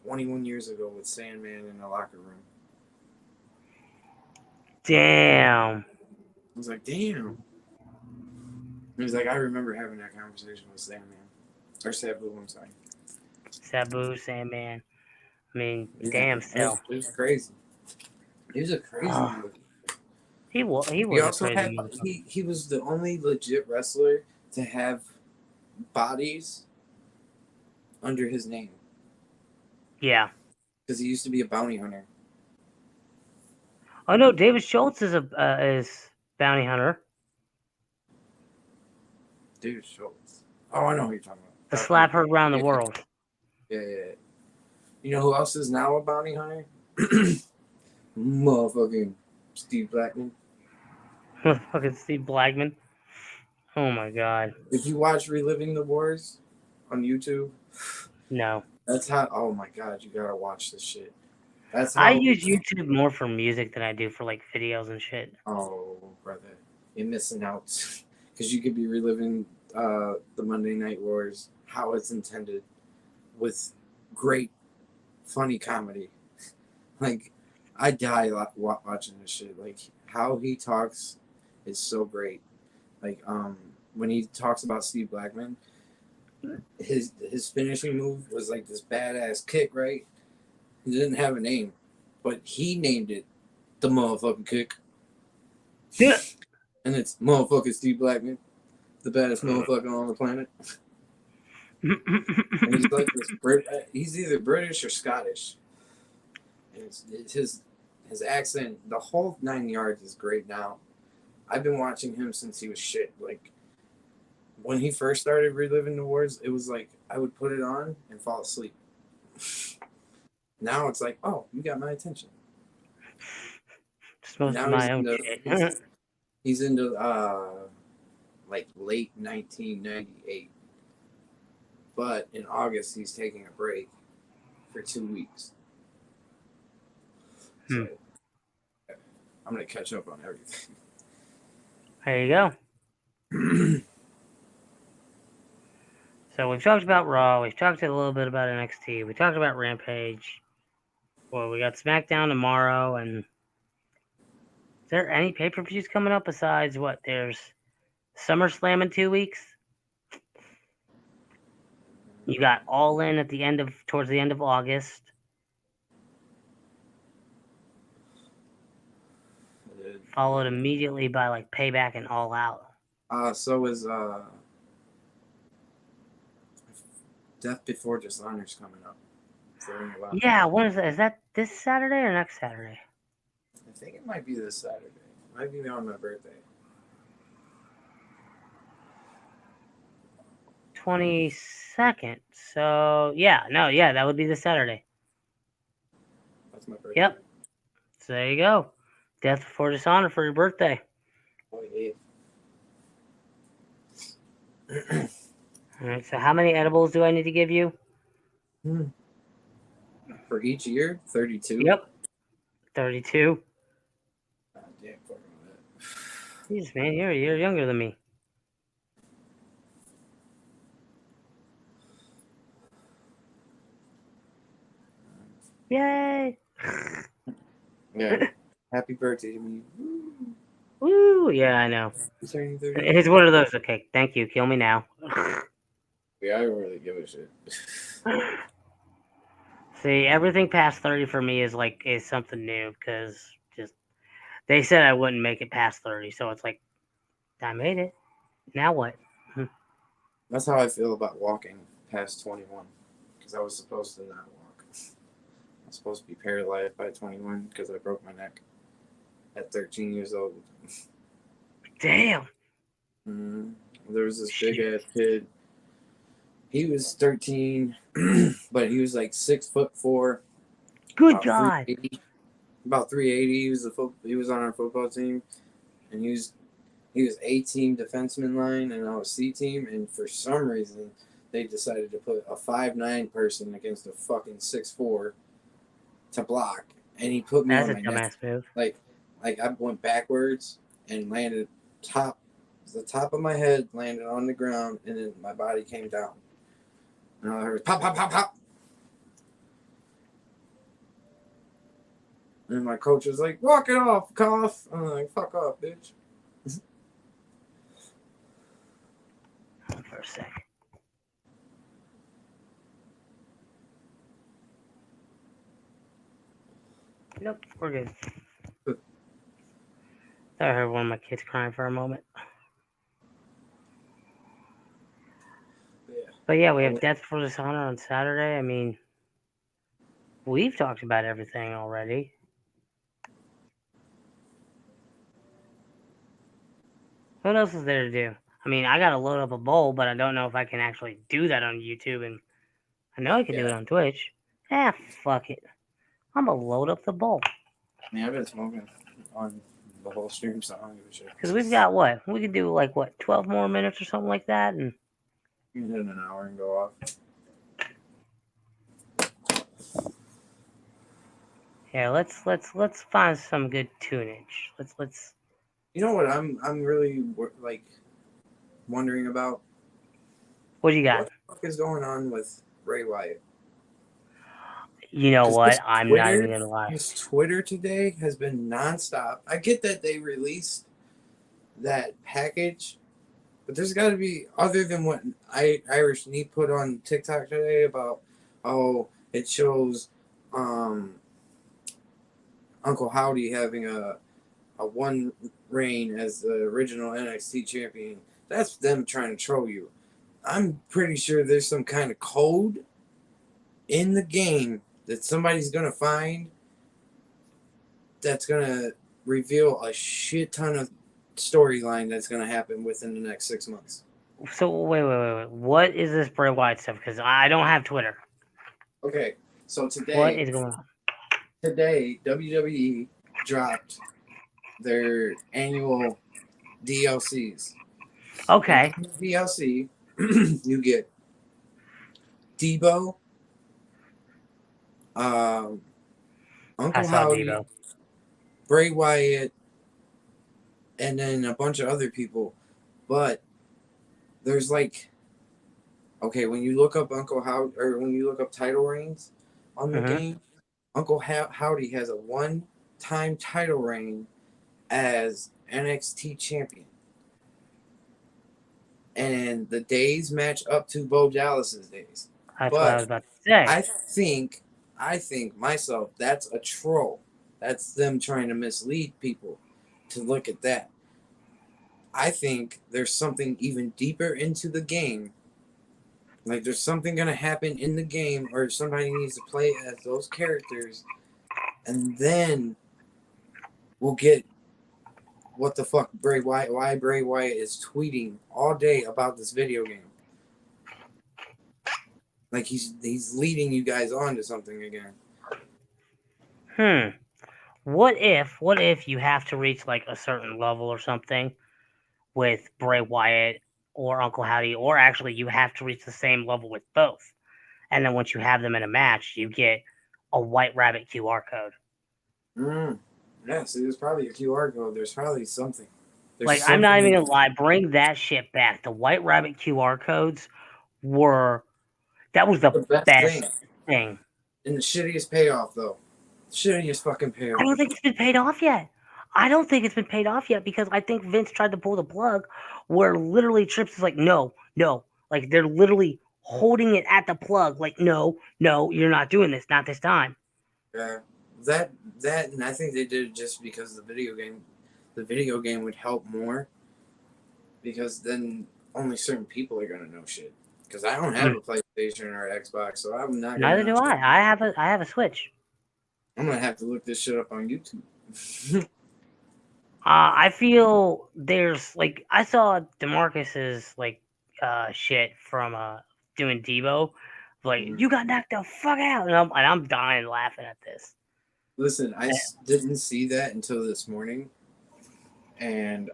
21 years ago with Sandman in the locker room. Damn. I was like, damn. He was like, I remember having that conversation with Sandman. Or Sabu, I'm sorry. Sabu, Sandman. I mean, damn, still. It was crazy. He was a crazy dude. He was also a crazy he was the only legit wrestler to have bodies under his name. Yeah. Because he used to be a bounty hunter. Oh no, David Schultz is bounty hunter. David Schultz. Oh, I know who you're talking about. The slap heard around the world. Yeah. You know who else is now a bounty hunter? Motherfucking Steve Blackman. Fucking Steve Blackman. Oh my god. If you watch Reliving the Wars on YouTube, no. That's how. Oh my god, you gotta watch this shit. That's how. I use YouTube more for music than I do for videos and shit. Oh, brother, you're missing out because you could be reliving the Monday Night Wars how it's intended, with great, funny comedy. I die watching this shit. How he talks is so great. When he talks about Steve Blackman, his finishing move was this badass kick, right? He didn't have a name, but he named it the motherfucking kick. Yeah. And it's motherfucking Steve Blackman, the baddest motherfucker on the planet. And he's he's either British or Scottish. And it's his accent, the whole 9 yards is great now. I've been watching him since he was shit. When he first started Reliving the Wars, it was I would put it on and fall asleep. Now it's oh, you got my attention. Now my own shit. He's into late 1998. But in August he's taking a break for 2 weeks. So I'm gonna catch up on everything. There you go. So we've talked about Raw. We've talked a little bit about NXT. We talked about Rampage. Well, we got SmackDown tomorrow, and is there any pay-per-views coming up besides what? There's SummerSlam in 2 weeks. You got All In at the towards the end of August. Followed immediately by like Payback and All Out. So is Death Before Dishonor's coming up. Yeah, when is that? Is that this Saturday or next Saturday? I think it might be this Saturday. It might be on my birthday. 22nd. So yeah, that would be this Saturday. That's my birthday. Yep. So there you go. Death Before Dishonor for your birthday. All right. So how many edibles do I need to give you? For each year, 32. Yep. 32. God damn, fucking that. Jeez, man, you're younger than me. Yay! Yeah. Happy birthday to me. Woo! Yeah, I know. It's one of those. Okay, thank you. Kill me now. Yeah, I don't really give a shit. See, everything past 30 for me is something new because just they said I wouldn't make it past 30, so it's like I made it. Now what? That's how I feel about walking past 21, because I was supposed to not walk. I was supposed to be paralyzed by 21 because I broke my neck at 13 years old. Damn. There was this big ass kid. He was 13, but he was like 6'4". Good God. About 380. He was on our football team, and he was A team defenseman line, and I was C team. And for some reason, they decided to put a 5'9" person against a fucking 6'4" to block, and he put me That's on a my neck. dumbass move. Like I went backwards and landed the top of my head landed on the ground, and then my body came down. And I heard pop, pop, pop, pop. And my coach was like, "Walk it off, cough." I'm like, "Fuck off, bitch." Hold for a sec. Nope, we're good. I heard one of my kids crying for a moment. Yeah. But yeah, we have Death Before Dishonor on Saturday. I mean, we've talked about everything already. What else is there to do? I mean, I gotta load up a bowl, but I don't know if I can actually do that on YouTube, and I know I can do it on Twitch. Fuck it. I'm gonna load up the bowl. I mean, I've been smoking on the whole stream, so I don't give a shit. Because we've got what? We can do 12 more minutes or something like that, and you can hit an hour and go off. Yeah, let's find some good tunage. Let's. You know what I'm really wondering about? What do you got? What the fuck is going on with Bray Wyatt? You know what? I'm not even gonna lie. His Twitter today has been nonstop. I get that they released that package, but there's got to be, other than what Irish Neat put on TikTok today about, it shows Uncle Howdy having a one reign as the original NXT champion. That's them trying to troll you. I'm pretty sure there's some kind of code in the game that somebody's going to find that's going to reveal a shit ton of storyline that's going to happen within the next 6 months. So wait. What is this Bray Wyatt stuff? Because I don't have Twitter. Okay, so today, what is going on? Today, WWE dropped their annual DLCs. Okay. DLC, you get Debo, Uncle Howdy, Debo. Bray Wyatt, and then a bunch of other people. But there's like Okay, when you look up Uncle How or when you look up title reigns on the Mm-hmm. game, Uncle Howdy has a one-time title reign as NXT champion, and the days match up to Bo Dallas's days. That's what I But was about to say. I think, I think myself, that's a troll. That's them trying to mislead people to look at that. I think there's something even deeper into the game. Like there's something gonna happen in the game, or somebody needs to play as those characters, and then we'll get what the fuck Bray Wyatt, why Bray Wyatt is tweeting all day about this video game. Like he's leading you guys on to something again. What if you have to reach like a certain level or something with Bray Wyatt or Uncle Howdy, or actually you have to reach the same level with both, and then once you have them in a match, you get a White Rabbit QR code. Yeah, so there's probably a QR code. There's probably something. There's Like, I'm not even gonna lie, bring that shit back. The White Rabbit QR codes that was the best best thing. And the shittiest payoff though. Shittiest fucking payoff. I don't think it's been paid off yet. I don't think it's been paid off yet because I think Vince tried to pull the plug where literally Trips is like, no. Like, they're literally holding it at the plug. Like, no, you're not doing this. Not this time. Yeah. That, and I think they did it just because the video game would help more. Because then only certain people are going to know shit. Because I don't have a PlayStation or Xbox, so I'm not going to Neither do I. I have a Switch. I'm going to have to look this shit up on YouTube. I feel there's like I saw DeMarcus's like shit from doing Devo, like you got knocked the fuck out, and I'm dying laughing at this. Listen, I didn't see that until this morning, and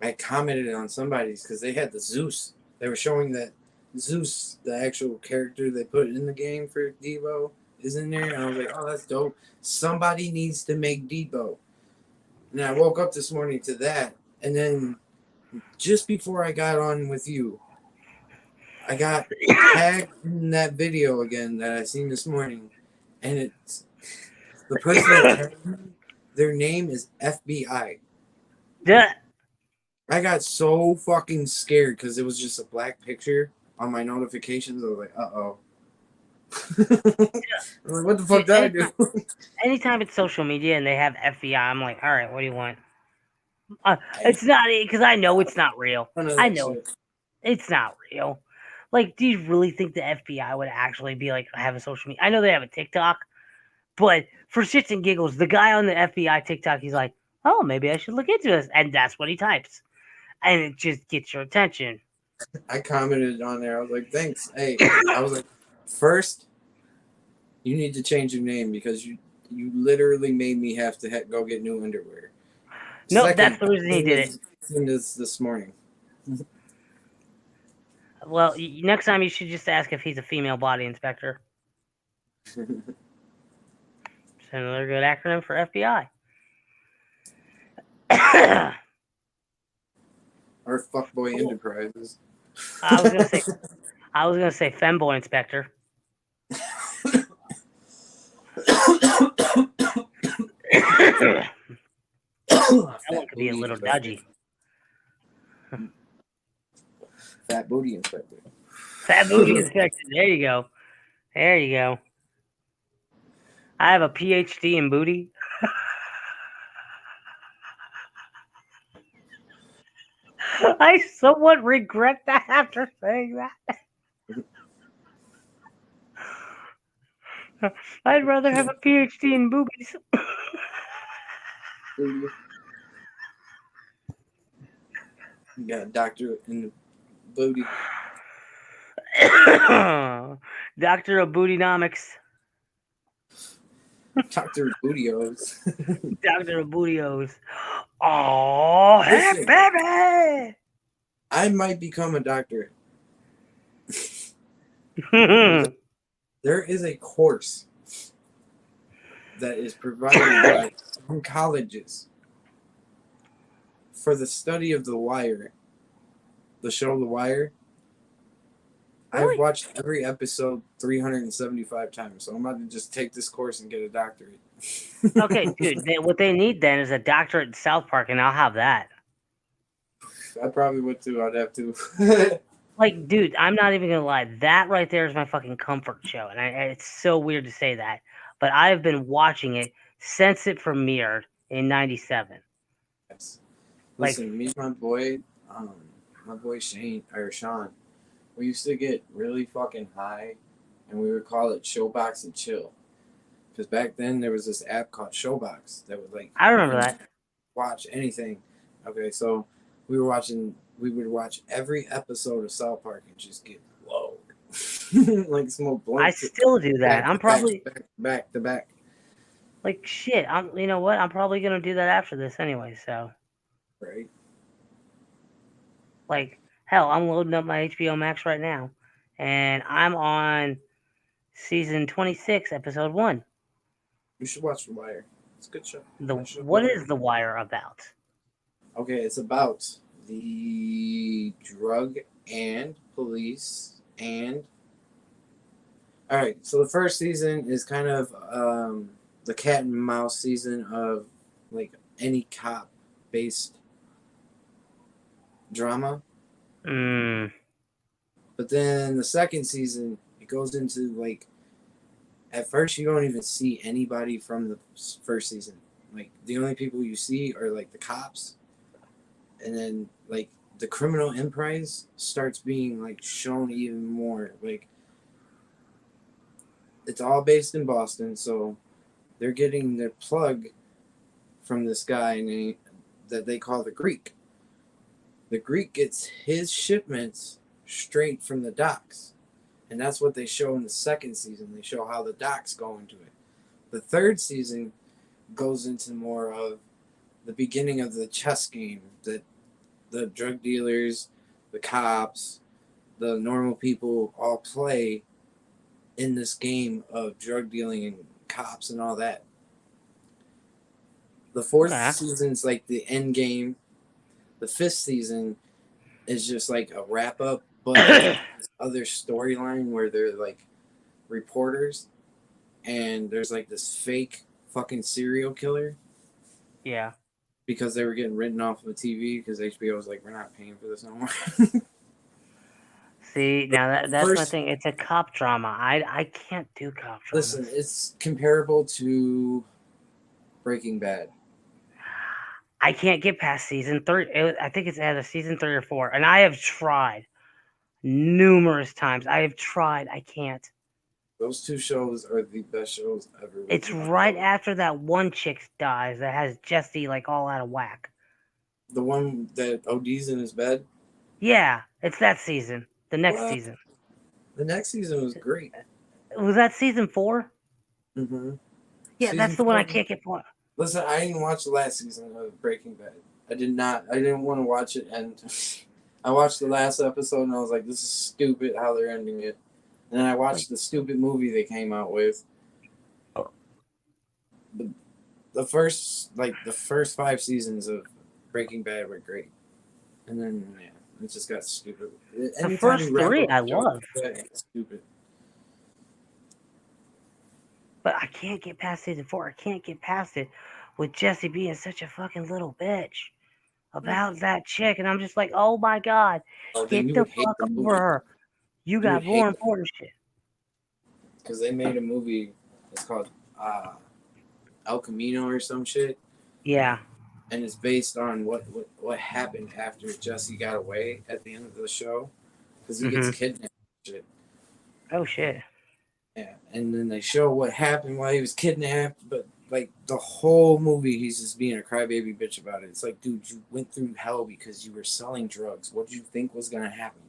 I commented on somebody's because they had the Zeus. They were showing that Zeus, the actual character they put in the game for Devo, is in there, and I was like, oh, that's dope. Somebody needs to make Devo. And I woke up this morning to that, and then just before I got on with you, I got tagged in that video again that I seen this morning, and it's the person that tagged me, their name is FBI. Yeah. I got so fucking scared because it was just a black picture on my notifications. I was like, uh-oh. I'm like, what the fuck did I do? Anytime it's social media and they have FBI, I'm like, all right, what do you want? It's not, because I know it's not real. I know it's not real. Like, do you really think the FBI would actually be like have a social media? I know they have a TikTok, but for shits and giggles, the guy on the FBI TikTok, he's like, oh, maybe I should look into this, and that's what he types, and it just gets your attention. I commented on there. I was like, thanks. Hey, I was like, first, you need to change your name because you literally made me have to go get new underwear. No, that's the reason he did it. This morning. Well, next time you should just ask if he's a female body inspector. It's another good acronym for FBI. Or fuckboy enterprises. I was gonna say femboy inspector. That one could be a little dodgy. Fat booty inspector. Fat booty inspector. There you go. There you go. I have a PhD in booty. I somewhat regret that after saying that. I'd rather have a PhD in boobies. You got a doctorate in the booty. Doctor of Bootynomics. Dr. Bootios. Doctor of Bootios. Oh, hey, baby! I might become a doctor. There is a course that is provided by some colleges for the study of The Wire, the show The Wire. I've watched every episode 375 times, so I'm about to just take this course and get a doctorate. Okay, dude. What they need then is a doctorate in South Park, and I'll have that. I probably would too. I'd have to. Like, dude, I'm not even gonna lie. That right there is my fucking comfort show, and it's so weird to say that, but I've been watching it since it premiered in '97. Yes. Like, Listen, me and my boy Shane or Sean, we used to get really fucking high, and we would call it Showbox and Chill. Because back then there was this app called Showbox that would like I remember that. watch anything. Okay, so we would watch every episode of South Park and just get low, like smoke I blunts. still do that. I'm probably back to back. like shit. You know what? I'm probably gonna do that after this anyway. So, Right. like, hell, I'm loading up my HBO Max right now, and I'm on season 26, episode 1. You should watch The Wire. It's a good show. What is The Wire about? Okay, it's about the drug and police and. All right, so the first season is kind of the cat and mouse season of like any cop based drama. But then the second season, it goes into like, at first you don't even see anybody from the first season. Like the only people you see are like the cops, and then like the criminal enterprise starts being like shown even more. Like it's all based in Boston, so they're getting their plug from this guy named that they call the Greek. The Greek gets his shipments straight from the docks. And that's what they show in the second season. They show how the docks go into it. The third season goes into more of the beginning of the chess game that the drug dealers, the cops, the normal people all play in this game of drug dealing and cops and all that. The fourth season's like the end game. The fifth season is just like a wrap up, but this other storyline where they're like reporters and there's like this fake fucking serial killer. Yeah. Because they were getting written off of the TV because HBO was like, we're not paying for this no more. See, now that's my thing. It's a cop drama. I can't do cop dramas. Listen, it's comparable to Breaking Bad. I can't get past season 3. I think it's either season 3 or 4. And I have tried numerous times. I have tried. I can't. Those two shows are the best shows ever. It's right after that one chick dies that has Jesse like all out of whack. The one that OD's in his bed? Yeah, it's that season. The next season. The next season was great. Was that season 4? Mm-hmm. Yeah, season that's the 4. One I can't get for. Listen, I didn't watch the last season of Breaking Bad. I did not. I didn't want to watch it, and I watched the last episode, and I was like, "This is stupid how they're ending it." And then I watched the stupid movie they came out with. The first 5 seasons of Breaking Bad were great, and then it just got stupid. The first 3 I love. Stupid. But I can't get past season 4. I can't get past it with Jesse being such a fucking little bitch about that chick. And I'm just like, oh my God, get the fuck over her. You got more important shit. Because they made a movie, it's called El Camino or some shit. Yeah. And it's based on what happened after Jesse got away at the end of the show. Because he gets kidnapped and shit. Oh shit. Yeah, and then they show what happened while he was kidnapped, but like the whole movie, he's just being a crybaby bitch about it. It's like, dude, you went through hell because you were selling drugs. What did you think was gonna happen?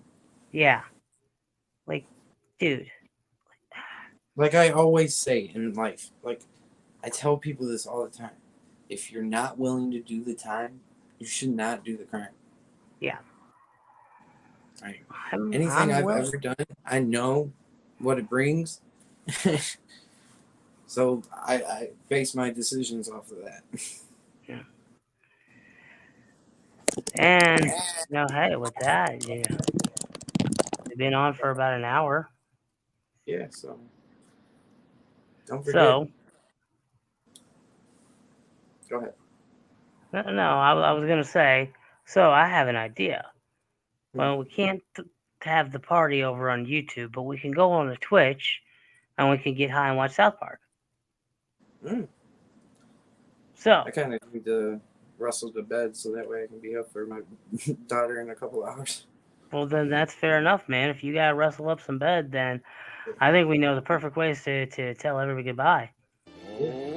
Yeah, like, dude. Like I always say in life, like I tell people this all the time: if you're not willing to do the time, you should not do the crime. Yeah. Right. Anything I've ever done, I know what it brings. So I base my decisions off of that. Yeah. And hey, with that, yeah, been on for about an hour. Yeah, so don't forget. So, Go ahead. no, I was going to say, so I have an idea. Well, we can't have the party over on YouTube, but we can go on the Twitch and we can get high and watch South Park. Mm. So, I kind of need to rustle to bed so that way I can be up for my daughter in a couple hours. well, then that's fair enough, man. If you got to wrestle up some bed, then I think we know the perfect ways to tell everybody goodbye. Yeah.